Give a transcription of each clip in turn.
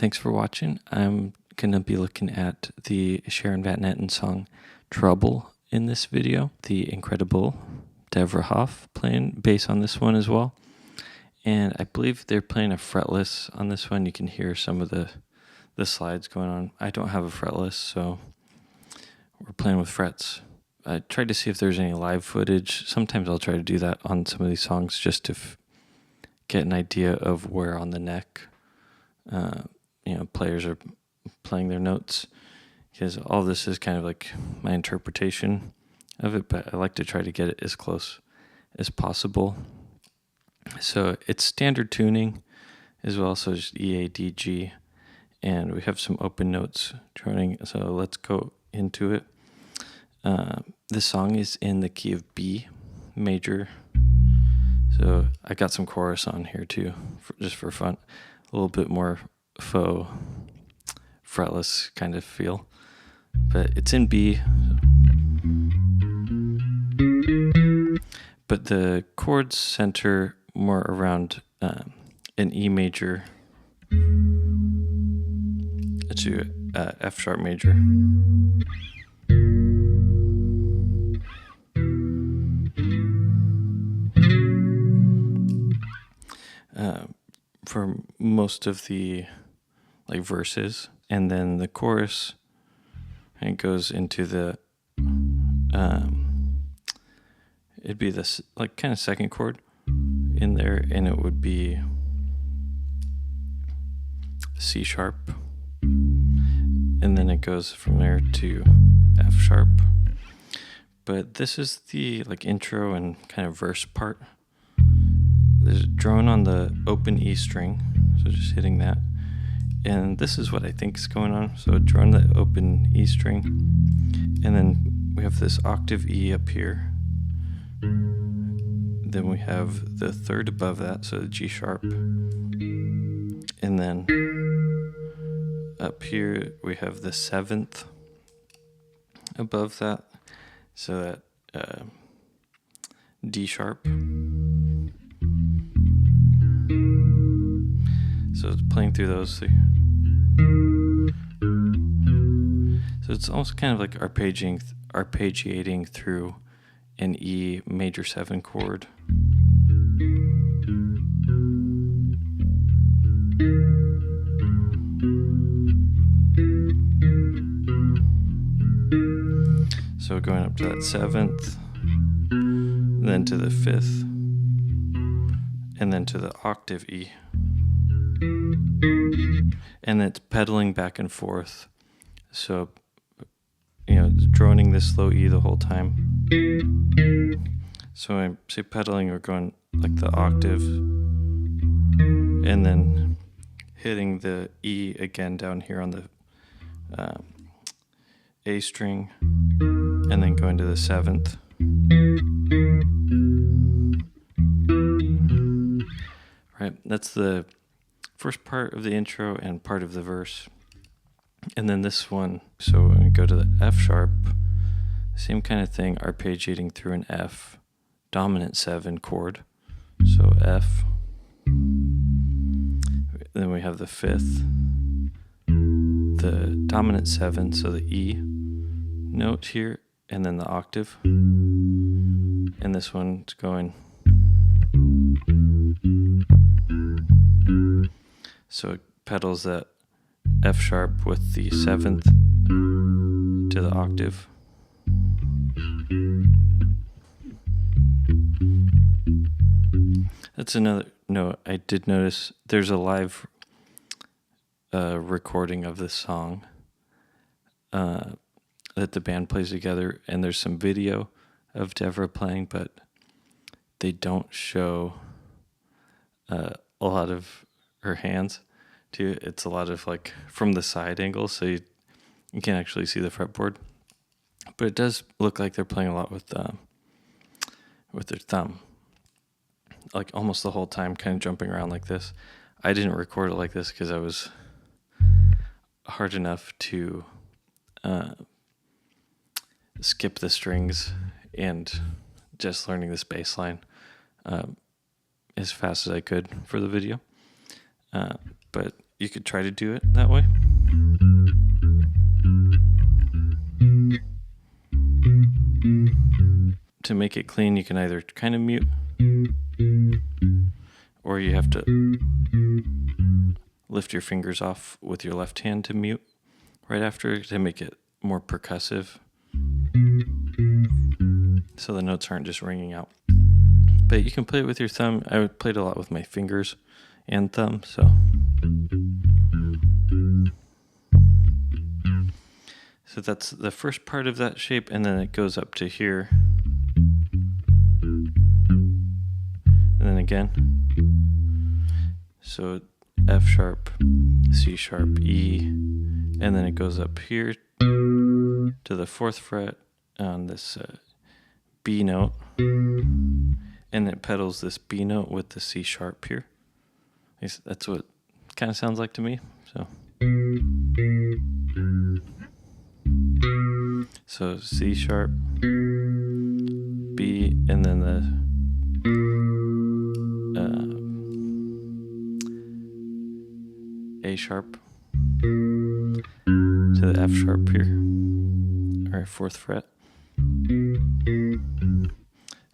Thanks for watching. I'm going to be looking at the Sharon Van Etten song Trouble in this video. The incredible Deborah Hoff playing bass on this one as well. And I believe they're playing a fretless on this one. You can hear some of the slides going on. I don't have a fretless, so we're playing with frets. I tried to see if there's any live footage. Sometimes I'll try to do that on some of these songs just to get an idea of where on the neck players are playing their notes, because all this is kind of like my interpretation of it, but I like to try to get it as close as possible. So it's standard tuning as well, so just E, A, D, G, and we have some open notes joining, so let's go into it. This song is in the key of B major, so I got some chorus on here too, just for fun, a little bit more faux fretless kind of feel, but it's in B. But the chords center more around an E major to F sharp major. For most of the verses, and then the chorus, it goes into the it'd be this kind of second chord in there, and it would be C sharp, and then it goes from there to F sharp. But this is the intro and kind of verse part. There's a drone on the open E string, so just hitting that. And this is what I think is going on. So a drone on the open E string, and then we have this octave E up here. Then we have the third above that, so the G sharp. And then up here we have the seventh above that, so that D sharp. So it's playing through those three. So it's almost kind of like arpeggiating through an E major 7 chord. So going up to that 7th, then to the 5th, and then to the octave E. And it's pedaling back and forth. So, it's droning this low E the whole time. So I say pedaling, or going the octave, and then hitting the E again down here on the A string, and then going to the 7th. Right, that's the first part of the intro and part of the verse. And then this one, so when we go to the F sharp, same kind of thing, arpeggiating through an F dominant 7 chord. So F, then we have the 5th, the dominant 7, so the E note here, and then the octave. And this one's going. So it pedals that F sharp with the 7th to the octave. That's another note. I did notice there's a live recording of this song that the band plays together, and there's some video of Deborah playing, but they don't show a lot of her hands too. It's a lot of from the side angle, so you can't actually see the fretboard, but it does look like they're playing a lot with their thumb, almost the whole time, kind of jumping around like this. I didn't record it like this because I was hard enough to skip the strings and just learning this bass line as fast as I could for the video. But you could try to do it that way. To make it clean, you can either kind of mute, or you have to lift your fingers off with your left hand to mute right after to make it more percussive, so the notes aren't just ringing out. But you can play it with your thumb. I played a lot with my fingers and thumb, so that's the first part of that shape, and then it goes up to here, and then again. So F sharp, C sharp, E, and then it goes up here to the 4th fret on this B note, and it pedals this B note with the C sharp here. That's what it kind of sounds like to me. So C sharp, B, and then the A sharp to the F sharp here, or 4th fret.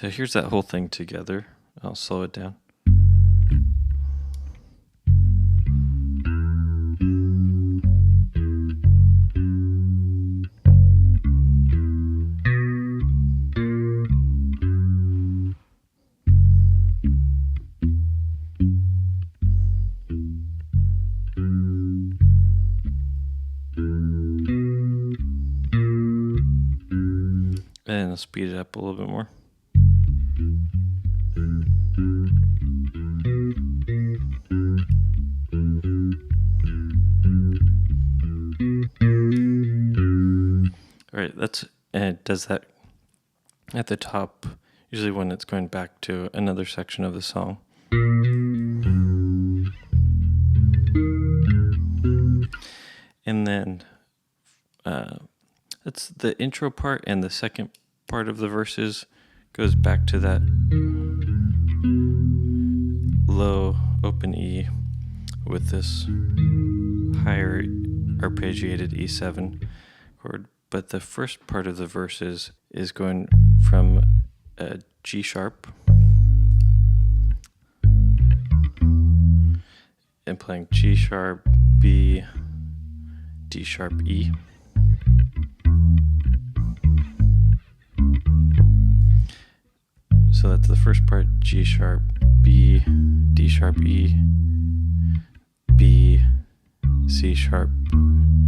So here's that whole thing together. I'll slow it down. And I'll speed it up a little bit more. All right, and it does that at the top, usually when it's going back to another section of the song. And then that's the intro part, and the second part of the verses goes back to that low open E with this higher arpeggiated E7 chord. But the first part of the verses is going from a G sharp and playing G sharp, B, D sharp, E. So that's the first part: G sharp, B, D sharp, E, B, C sharp,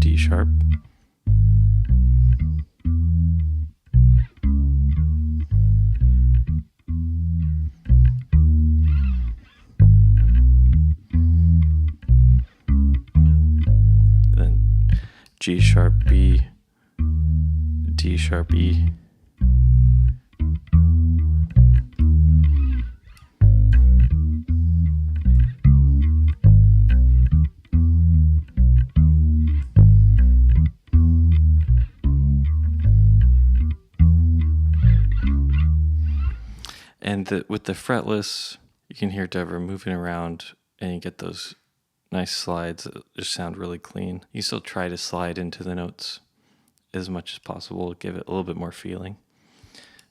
D sharp. Then G sharp, B, D sharp, E. And with the fretless, you can hear Deborah moving around, and you get those nice slides that just sound really clean. You still try to slide into the notes as much as possible, give it a little bit more feeling.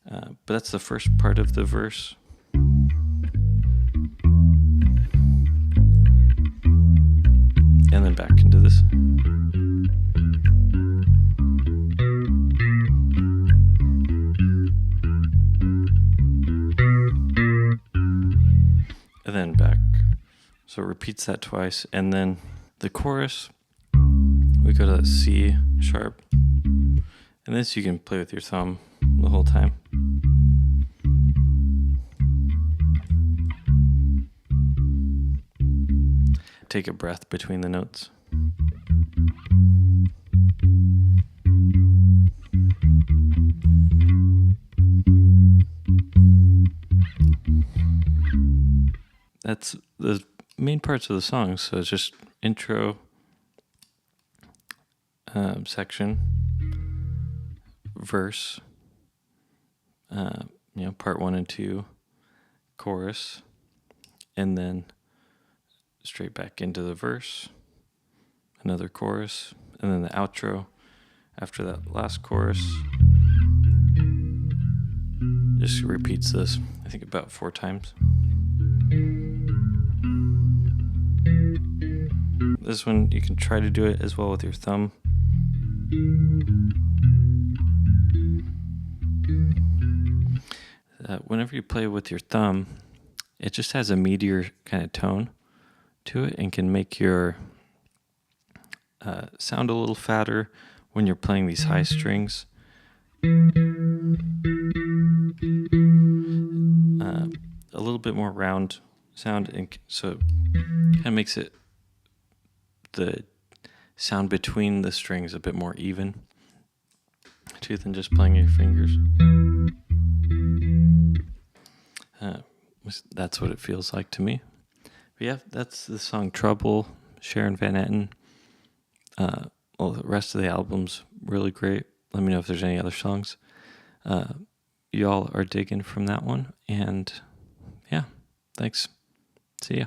But that's the first part of the verse. And then back into this. And then back. So it repeats that twice. And then the chorus, we go to that C sharp. And this you can play with your thumb the whole time. Take a breath between the notes. That's the main parts of the song. So it's just intro, section, verse, part 1 and 2, chorus, and then straight back into the verse, another chorus, and then the outro after that last chorus just repeats this, I think, about 4 times. This one, you can try to do it as well with your thumb. Whenever you play with your thumb, it just has a meatier kind of tone to it and can make your sound a little fatter when you're playing these high strings. A little bit more round sound, and so it kind of makes it the sound between the strings a bit more even too than just playing your fingers. That's what it feels like to me. But yeah, that's the song Trouble, Sharon Van Etten. Well, the rest of the album's really great. Let me know if there's any other songs y'all are digging from that one. And yeah, thanks. See ya.